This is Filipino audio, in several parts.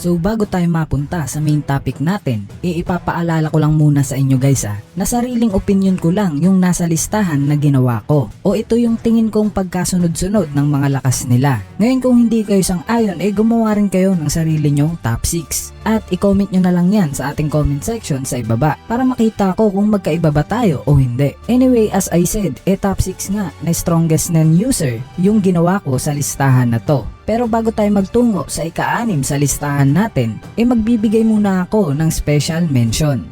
So bago tayo mapunta sa main topic natin, ipapaalala ko lang muna sa inyo guys na sariling opinion ko lang yung nasa listahan na ginawa ko. O ito yung tingin kong pagkasunod-sunod ng mga lakas nila. Ngayon kung hindi kayo sang-ayon, gumawa rin kayo ng sarili nyong top 6. At i-comment nyo na lang yan sa ating comment section sa ibaba para makita ko kung magkaiba ba tayo o hindi. Anyway, as I said, top 6 nga na strongest NEN user yung ginawa ko sa listahan na to. Pero bago tayo magtungo sa ika-6 sa listahan natin, magbibigay muna ako ng special mention.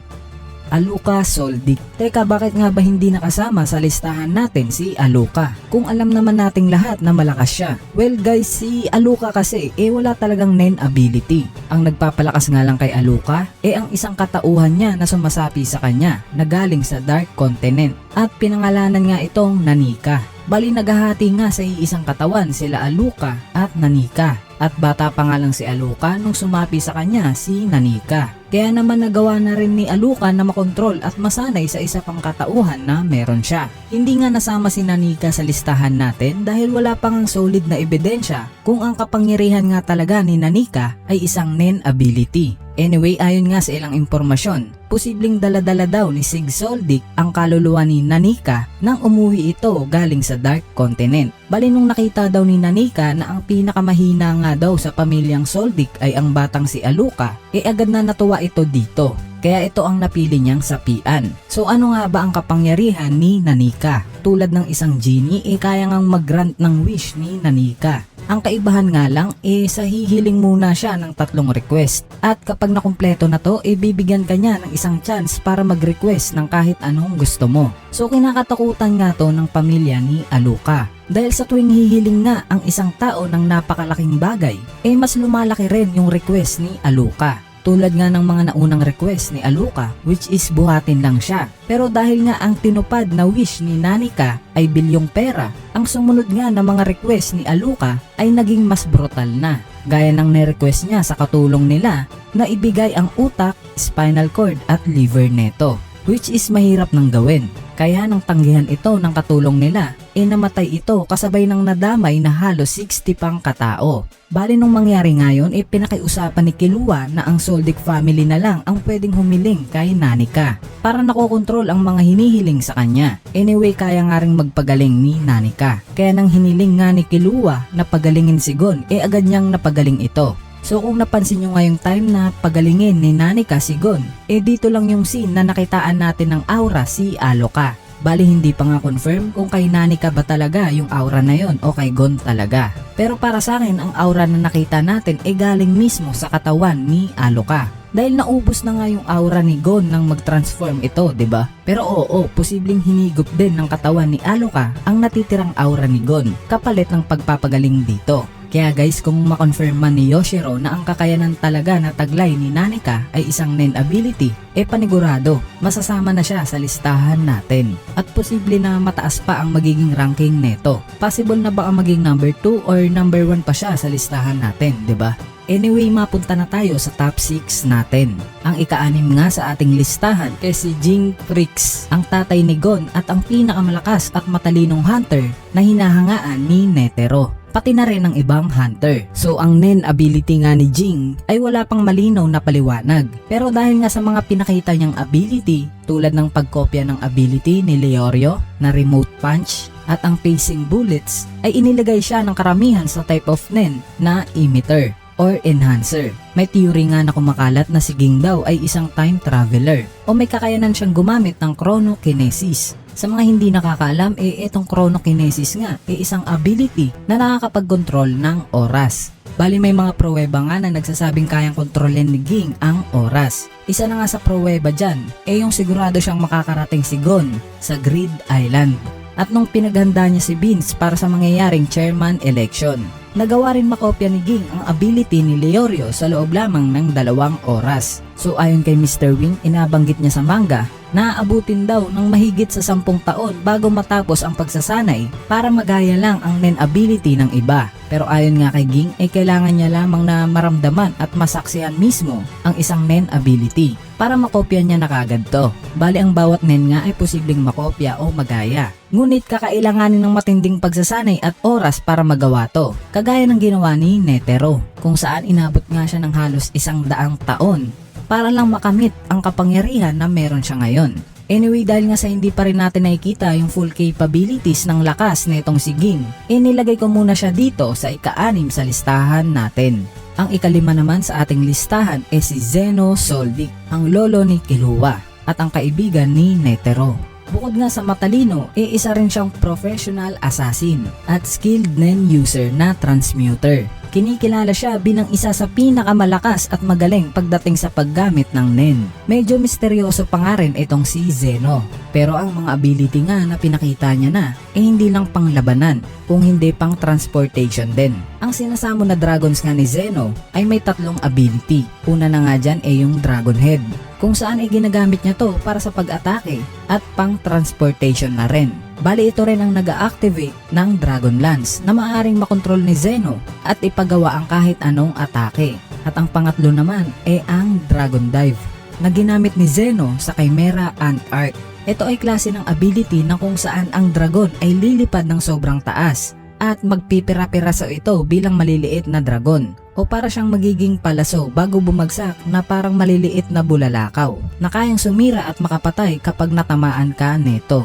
Aluka Soldic. Teka, bakit nga ba hindi nakasama sa listahan natin si Aluka? Kung alam naman nating lahat na malakas siya. Well guys, si Aluka kasi wala talagang NEN ability. Ang nagpapalakas nga lang kay Aluka ang isang katauhan niya na sumasapi sa kanya na galing sa Dark Continent. At pinangalanan nga itong Nanika. Bali naghahati nga sa isang katawan sila Aluka at Nanika. At bata pa nga lang si Aluka nung sumapi sa kanya si Nanika. Kaya naman nagawa na rin ni Aluka na makontrol at masanay sa isa pang katauhan na meron siya. Hindi nga nasama si Nanika sa listahan natin dahil wala pang solid na ebidensya kung ang kapangyarihan nga talaga ni Nanika ay isang NEN ability. Anyway, ayon nga sa ilang impormasyon, posibleng daladala daw ni Sig Soldic ang kaluluwa ni Nanika nang umuwi ito galing sa Dark Continent. Bali nung nakita daw ni Nanika na ang pinakamahina nga daw sa pamilyang Soldic ay ang batang si Aluka, agad na natuwa ito dito. Kaya ito ang napili niyang sapian. So ano nga ba ang kapangyarihan ni Nanika? Tulad ng isang genie, kaya ngang mag-grant ng wish ni Nanika. Ang kaibahan nga lang, sa hihiling muna siya ng 3 request. At kapag nakumpleto na to, bibigyan ka niya ng isang chance para mag-request ng kahit anong gusto mo. So kinakatakutan nga to ng pamilya ni Aluka. Dahil sa tuwing hihiling nga ang isang tao ng napakalaking bagay, mas lumalaki rin yung request ni Aluka. Tulad nga ng mga naunang request ni Aluka, which is buhatin lang siya. Pero dahil nga ang tinupad na wish ni Nanika ay bilyong pera, ang sumunod nga na mga request ni Aluka ay naging mas brutal na. Gaya ng nirequest niya sa katulong nila na ibigay ang utak, spinal cord at liver neto, which is mahirap nang gawin. Kaya nang tanggihan ito ng katulong nila, namatay ito kasabay ng nadamay na halos 60 pang katao. Bali nung mangyari ngayon, pinakiusapan ni Killua na ang Soldic family na lang ang pwedeng humiling kay Nanika para nakokontrol ang mga hinihiling sa kanya. Anyway, kaya nga ring magpagaling ni Nanika. Kaya nang hiniling nga ni Killua na pagalingin si Gon, agad niyang napagaling ito. So kung napansin nyo ngayong time na pagalingin ni Nanika si Gon, dito lang yung scene na nakitaan natin ng aura si Aluka. Bali hindi pa nga confirm kung kay Nanika ba talaga yung aura na yon o kay Gon talaga. Pero para sa akin ang aura na nakita natin galing mismo sa katawan ni Aluka. Dahil naubos na nga yung aura ni Gon nang mag-transform ito, 'di ba? Pero oo, posibleng hinigop din ng katawan ni Aluka ang natitirang aura ni Gon kapalit ng pagpapagaling dito. Kaya guys, kung makonfirm man ni Yoshiro na ang kakayanan talaga na taglay ni Nanika ay isang NEN ability, panigurado, masasama na siya sa listahan natin. At posible na mataas pa ang magiging ranking neto. Possible na baka maging number 2 or number 1 pa siya sa listahan natin, 'di ba? Anyway, mapunta na tayo sa top 6 natin. Ang ika-6 nga sa ating listahan kay si Jing Frix, ang tatay ni Gon at ang pinakamalakas at matalinong hunter na hinahangaan ni Netero. Pati na rin ng ibang hunter. So ang NEN ability nga ni Jing ay wala pang malinaw na paliwanag. Pero dahil nga sa mga pinakita niyang ability, tulad ng pagkopya ng ability ni Leorio na remote punch at ang pacing bullets, ay inilagay siya ng karamihan sa type of NEN na emitter or enhancer. May theory nga na kumakalat na si Ging daw ay isang time traveler o may kakayanan siyang gumamit ng chronokinesis. Sa mga hindi nakakaalam, itong chronokinesis nga isang ability na nakakapag-control ng oras. Bali may mga pruweba nga na nagsasabing kayang kontrolin ni Ging ang oras. Isa na nga sa pruweba dyan, yung sigurado siyang makakarating si Gon sa Grid Island. At nung pinaghanda niya si Vince para sa mangyayaring chairman election, nagawa rin makopya ni Ging ang ability ni Leorio sa loob lamang ng 2 oras. So ayon kay Mr. Wing, inabanggit niya sa manga na aabutin daw ng mahigit sa 10 taon bago matapos ang pagsasanay para magaya lang ang NEN ability ng iba. Pero ayon nga kay Ging, kailangan niya lamang na maramdaman at masaksihan mismo ang isang NEN ability para makopya niya na kagad to. Bali ang bawat NEN nga ay posibleng makopya o magaya. Ngunit kakailanganin ng matinding pagsasanay at oras para magawa to, kagaya ng ginawa ni Netero, kung saan inabot nga siya ng halos 100 taon para lang makamit ang kapangyarihan na meron siya ngayon. Anyway, dahil nga sa hindi pa rin natin nakikita yung full capabilities ng lakas na itong si Ging, nilagay ko muna siya dito sa ika-6 sa listahan natin. Ang ika-5 naman sa ating listahan ay si Zeno Soldic, ang lolo ni Killua at ang kaibigan ni Netero. Bukod nga sa matalino, isa rin siyang professional assassin at skilled Nen user na transmuter. Kinikilala siya bilang isa sa pinakamalakas at magaling pagdating sa paggamit ng Nen. Medyo misteryoso pa nga rin itong si Zeno, pero ang mga ability nga na pinakita niya na hindi lang panglabanan, kung hindi pang transportation din. Ang sinasamo na dragons nga ni Zeno ay may 3 ability. Una na nga dyan ay yung Dragon Head, kung saan ay ginagamit niya to para sa pag-atake at pang transportation na rin. Bali ito rin ang nag-activate ng Dragon Lance na maaaring makontrol ni Zeno at ipagawa ang kahit anong atake. At ang pangatlo naman ay ang Dragon Dive na ginamit ni Zeno sa Chimera Ant Arc. Ito ay klase ng ability na kung saan ang dragon ay lilipad ng sobrang taas at magpipira-piraso ito bilang maliliit na dragon, o para siyang magiging palaso bago bumagsak na parang maliliit na bulalakaw na kayang sumira at makapatay kapag natamaan ka nito.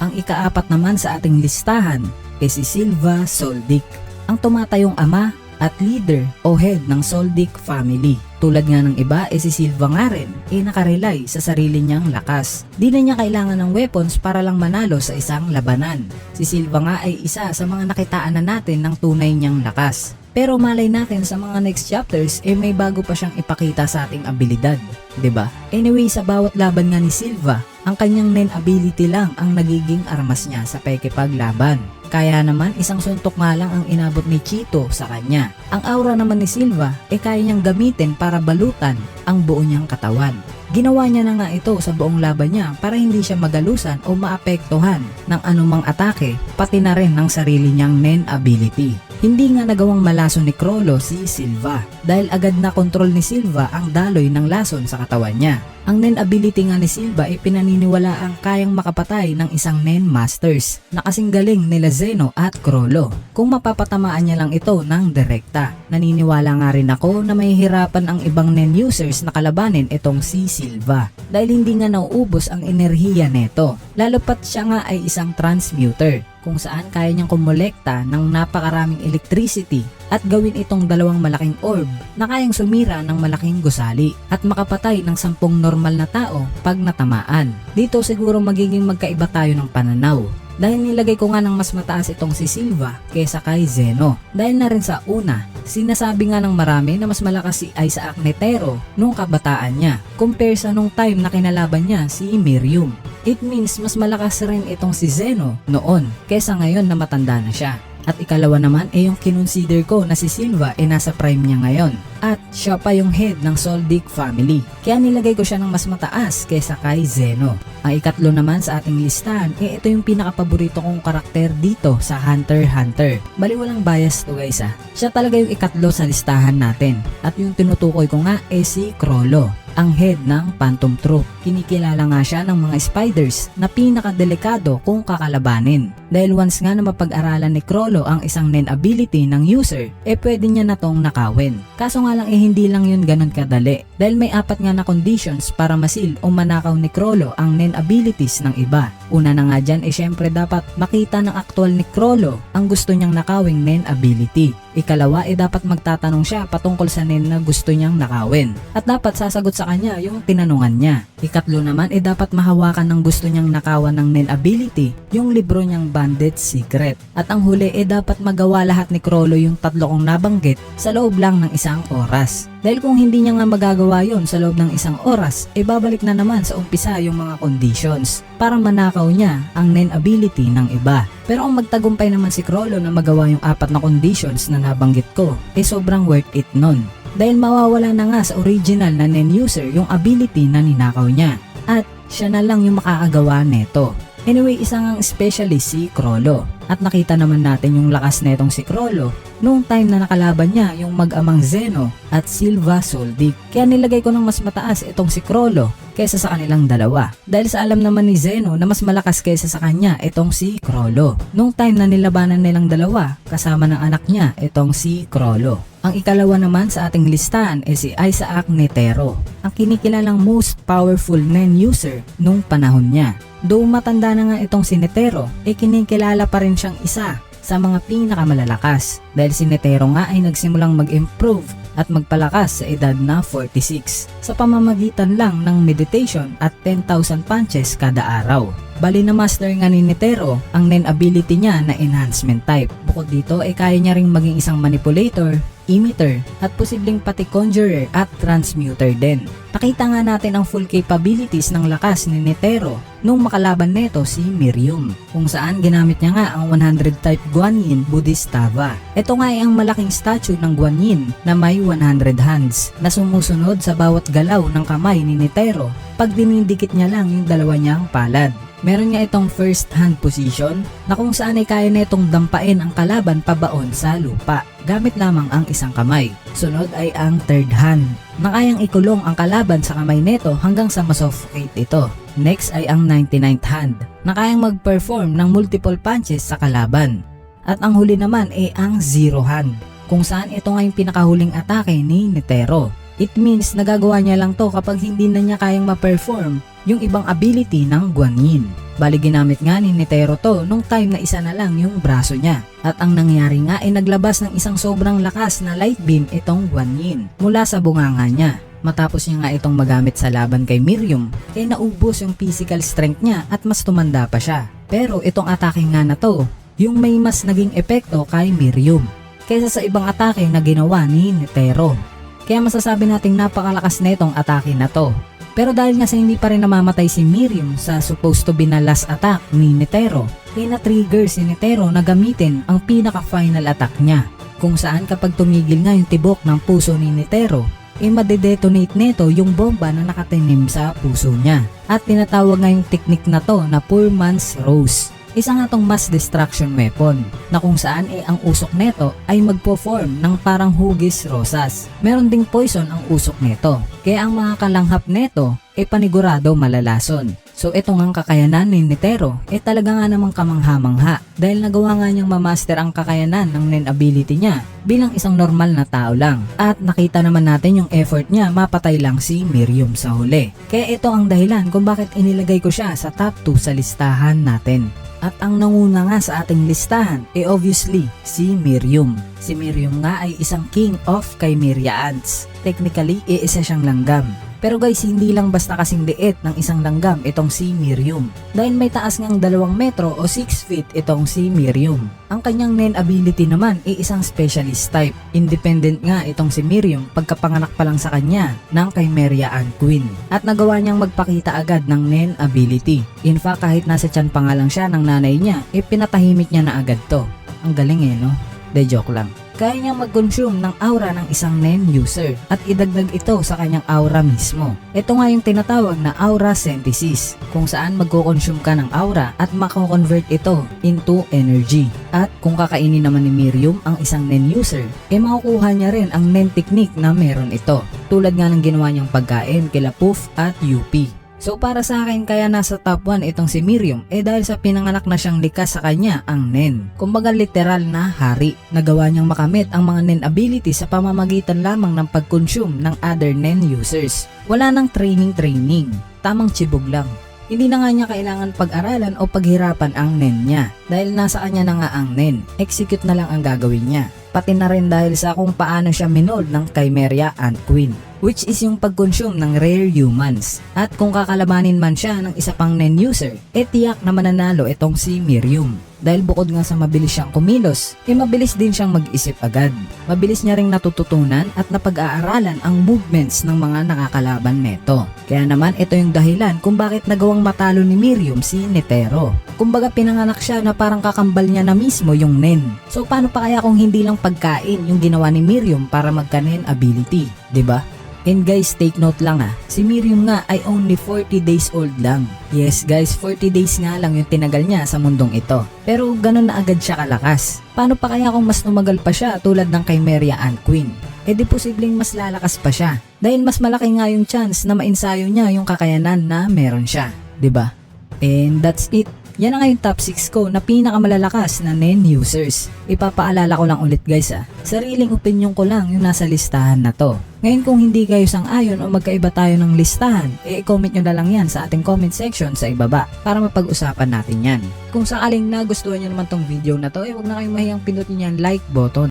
Ang ika-4 naman sa ating listahan ay si Silva Soldic, ang tumatayong ama at leader o head ng Soldic family. Tulad nga ng iba, si Silva nga rin nakarely sa sarili niyang lakas. Di na niya kailangan ng weapons para lang manalo sa isang labanan. Si Silva nga ay isa sa mga nakitaan na natin ng tunay niyang lakas. Pero malay natin sa mga next chapters may bago pa siyang ipakita sa ating abilidad, 'di ba? Anyway, sa bawat laban nga ni Silva, ang kanyang Nen ability lang ang nagiging armas niya sa pakikipaglaban. Kaya naman isang suntok nga lang ang inabot ni Chito sa kanya. Ang aura naman ni Silva kaya niyang gamitin para balutan ang buo niyang katawan. Ginawa niya na nga ito sa buong laban niya para hindi siya magalusan o maapektuhan ng anumang atake, pati na rin ng sarili niyang Nen ability. Hindi nga nagawang malason ni Chrollo si Silva dahil agad na kontrol ni Silva ang daloy ng lason sa katawan niya. Ang Nen ability nga ni Silva ay pinaniniwala ang kayang makapatay ng isang Nen Masters na kasing galing nila Zeno at Chrollo kung mapapatamaan niya lang ito ng direkta. Naniniwala nga rin ako na mahihirapan ang ibang Nen users na kalabanin itong si Silva dahil hindi nga nauubos ang enerhiya neto, lalo pat siya nga ay isang transmuter kung saan kaya niyang kumolekta ng napakaraming electricity at gawin itong 2 malaking orb na kayang sumira ng malaking gusali at makapatay ng 10 normal na tao pag natamaan. Dito siguro magiging magkaiba tayo ng pananaw dahil nilagay ko nga ng mas mataas itong si Silva kaysa kay Zeno. Dahil na rin sa una, sinasabi nga ng marami na mas malakas si Isaac Netero nung kabataan niya compare sa nung time na kinalaban niya si Miriam. It means mas malakas rin itong si Zeno noon kaysa ngayon na matanda na siya. At ikalawa naman yung kinonsider ko na si Silva nasa prime niya ngayon at siya pa yung head ng Soldic family. Kaya nilagay ko siya ng mas mataas kaysa kay Zeno. Ang ikatlo naman sa ating listahan ito yung pinakapaborito kong karakter dito sa Hunter x Hunter. Bali walang bias to guys Siya talaga yung ikatlo sa listahan natin. At yung tinutukoy ko nga si Chrollo, ang head ng Phantom Troop. Kinikilala nga siya ng mga spiders na pinakadelikado kung kakalabanin. Dahil once nga na mapag-aralan ni Chrollo ang isang Nen ability ng user, pwede niya na tong nakawin. Kaso nga lang hindi lang yun ganun kadali. Dahil may 4 nga na conditions para masil o manakaw ni Chrollo ang Nen abilities ng iba. Una na nga dyan syempre dapat makita ng aktual ni Chrollo ang gusto niyang nakawing Nen ability. Ikalawa dapat magtatanong siya patungkol sa Nen na gusto niyang nakawin. At dapat sasagot sa kanya yung tinanungan niya. Ikatlo naman dapat mahawakan ng gusto niyang nakawan ng Nen ability yung libro niyang Bandit Secret. At ang huli dapat magawa lahat ni Chrollo yung 3 kong nabanggit sa loob lang ng 1 oras. Dahil kung hindi niya nga magagawa yon sa loob ng 1 oras, babalik na naman sa umpisa yung mga conditions para manakaw niya ang Nen ability ng iba. Pero kung magtagumpay naman si Chrollo na magawa yung 4 na conditions na nabanggit ko, sobrang worth it nun. Dahil mawawala na nga sa original na Nen user yung ability na ninakaw niya at siya na lang yung makakagawa neto. Anyway, isang ang specialist si Chrollo at nakita naman natin yung lakas netong si Chrollo noong time na nakalaban niya yung mag-amang Zeno at Silva Soldic. Kaya nilagay ko ng mas mataas itong si Chrollo kaysa sa kanilang dalawa. Dahil sa alam naman ni Zeno na mas malakas kaysa sa kanya itong si Crollo. Nung time na nilabanan nilang dalawa, kasama ng anak niya itong si Crollo. Ang ikalawa naman sa ating listahan ay si Isaac Netero, ang kinikilalang most powerful Nen user nung panahon niya. Though matanda na nga itong si Netero, kinikilala pa rin siyang isa sa mga pinakamalalakas dahil si Netero nga ay nagsimulang mag-improve at magpalakas sa edad na 46 sa pamamagitan lang ng meditation at 10,000 punches kada araw. Bali na master nga ni Netero ang Nen ability niya na enhancement type. Bukod dito ay kaya niya ring maging isang manipulator, emitter at posibleng pati conjurer at transmuter din. Nakita nga natin ang full capabilities ng lakas ni Netero nung makalaban neto si Miriam, kung saan ginamit niya nga ang 100 type Guanyin Bodhisattva. Ito nga ay ang malaking statue ng Guanyin na may 100 hands na sumusunod sa bawat galaw ng kamay ni Netero pag dinidikit niya lang yung dalawa niyang palad. Meron nga itong first hand position na kung saan ay kaya na itong dampain ang kalaban pabaon sa lupa gamit lamang ang isang kamay. Sunod ay ang third hand na kayang ikulong ang kalaban sa kamay neto hanggang sa masuffocate ito. Next ay ang 99th hand na kayang mag-perform ng multiple punches sa kalaban. At ang huli naman ay ang zero hand kung saan ito nga yung pinakahuling atake ni Netero. It means nagagawa niya lang to kapag hindi na niya kayang ma-perform yung ibang ability ng Guanyin. Bali ginamit nga ni Netero to nung time na isa na lang yung braso niya. At ang nangyari nga ay naglabas ng isang sobrang lakas na light beam itong Guanyin mula sa bunganga niya. Matapos niya nga itong magamit sa laban kay Miriam, kaya naubos yung physical strength niya at mas tumanda pa siya. Pero itong atake nga na to, yung may mas naging epekto kay Miriam kaysa sa ibang atake na ginawa ni Netero. Kaya masasabi nating napakalakas na itong atake na to. Pero dahil nga sa hindi pa rin namamatay si Miriam sa supposed to be na last attack ni Netero, kaya na-trigger si Netero na gamitin ang pinaka-final attack niya. Kung saan kapag tumigil nga yung tibok ng puso ni Netero, madedetonate neto yung bomba na nakatinim sa puso niya. At tinatawag nga yung technique na to na Poor Man's Rose. Isa nga tong mass destruction weapon na kung saan ang usok neto ay magpo-form ng parang hugis rosas. Meron ding poison ang usok neto, kaya ang mga kalanghap neto panigurado malalason. So ito ngang kakayanan ni Netero talaga nga namang kamangha-mangha dahil nagawa nga niyang mamaster ang kakayanan ng Nen ability niya bilang isang normal na tao lang. At nakita naman natin yung effort niya mapatay lang si Miriam sa huli. Kaya ito ang dahilan kung bakit inilagay ko siya sa top 2 sa listahan natin. At ang nanguna nga sa ating listahan obviously si Miriam. Si Miriam nga ay isang king of Chimera ants. Technically isa siyang langgam. Pero guys, hindi lang basta kasing liit ng isang langgam itong si Miriam. Dahil may taas ngang 2 metro o 6 feet itong si Miriam. Ang kanyang Nen ability naman isang specialist type. Independent nga itong si Miriam pagkapanganak pa lang sa kanya ng Chimera Ant Queen. At nagawa niyang magpakita agad ng Nen ability. In fact, kahit nasa tiyan pa nga lang siya ng nanay niya, pinatahimik niya na agad to. Ang galing no? De joke lang. Kaya niyang mag-consume ng aura ng isang Nen user at idagdag ito sa kanyang aura mismo. Ito nga yung tinatawag na aura synthesis, kung saan magko-consume ka ng aura at mako-convert ito into energy. At kung kakainin naman ni Miriam ang isang Nen user, makukuha niya rin ang Nen technique na meron ito. Tulad nga ng ginawa niyang pagkain kila Puff at UP. So para sa akin kaya nasa top 1 itong si Miriam dahil sa pinanganak na siyang likas sa kanya ang Nen. Kumbaga literal na hari. Nagawa niyang makamit ang mga Nen ability sa pamamagitan lamang ng pag-consume ng other Nen users. Wala nang training, tamang chibog lang. Hindi na nga niya kailangan pag-aralan o paghirapan ang Nen niya dahil nasa kanya na nga ang Nen. Execute na lang ang gagawin niya. Pati na rin dahil sa kung paano siya minold ng Chimera Ant Queen, which is yung pag-consume ng rare humans. At kung kakalabanin man siya ng isa pang Nen user, tiyak na mananalo itong si Miriam. Dahil bukod nga sa mabilis siyang kumilos, mabilis din siyang mag-isip agad. Mabilis niya ring natututunan at napag-aaralan ang movements ng mga nakakalaban neto. Kaya naman ito yung dahilan kung bakit nagawang matalo ni Miriam si Netero. Kumbaga pinanganak siya na parang kakambal niya na mismo yung Nen. So paano pa kaya kung hindi lang pagkain yung ginawa ni Miriam para magka-Nen ability, 'di ba? And guys, take note lang si Miriam nga ay only 40 days old lang. Yes guys, 40 days nga lang yung tinagal niya sa mundong ito. Pero ganun na agad siya kalakas. Paano pa kaya kung mas tumagal pa siya tulad ng Chimera Ant Queen? di posibleng mas lalakas pa siya. Dahil mas malaki nga yung chance na mainsayo niya yung kakayanan na meron siya, 'di ba? And that's it. Yan na nga yung top 6 ko na pinakamalalakas na NEN users. Ipapaalala ko lang ulit guys sariling opinion ko lang yung nasa listahan na to. Ngayon kung hindi kayo sang-ayon o magkaiba tayo ng listahan, i-comment nyo na lang yan sa ating comment section sa ibaba para mapag-usapan natin yan. Kung sakaling nagustuhan nyo naman tong video na to, huwag na kayong mahiyang pindutin yung like button.